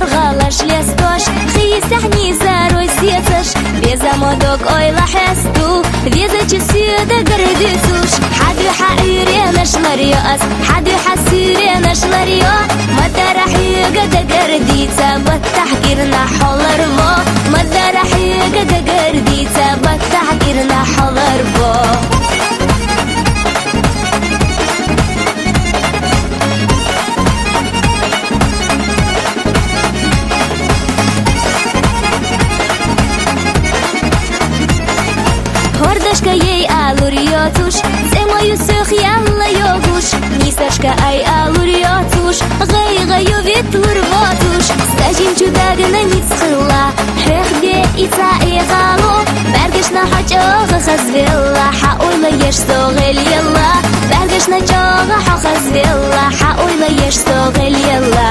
Маргалаш лестош, хисахни зарой сеташ. Безамодок ойла хесту, везачи сюда гордисуш. Хаду хаире наш лариос, хаду хасире наш ларио. Мадарахи гада гордица, баттахкирна холарво. Мадарахи гада гордица, баттахкирна холарво. Hordashka yey aluriotush, zemoyu sukh yalla yogush. Nisashka ay aluriotush, gay vitlurvotush. Stajim chudagna nitskhilla, hekde itsa egalo. Bergashna hachoga khazvilla, haoyla yesh sogel yalla. Bergashna choga khazvilla, haoyla yesh sogel yalla.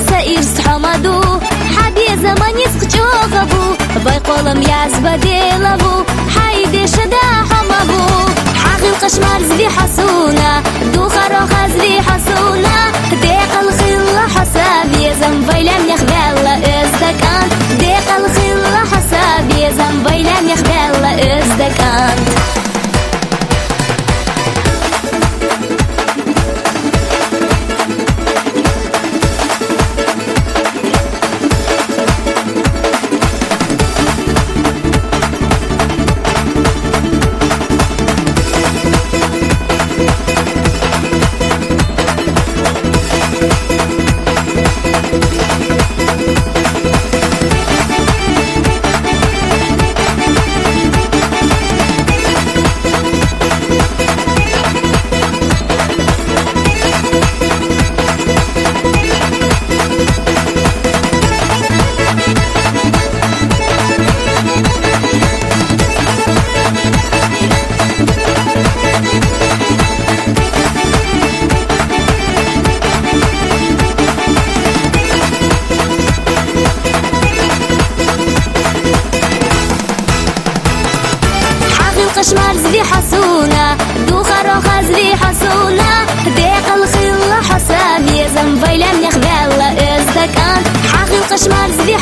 سائر حمدو حبي زمان يسقجو غبو باي قولم يعزب ديلابو حايدي شدا حمبو حاغي القشمار زبي حسونا دو خروخ زبي حسونا ديق الخيل حسابي زنبايلم يخبالا ازدكان ديق الخيل حسابي زنبايلم يخبالا ازدكان قشمار زبي حسونا دو خروخ زبي حسونا ديق الخيل حسابي زنبايلم يخبالا ازدكان حاغي القشمار زبي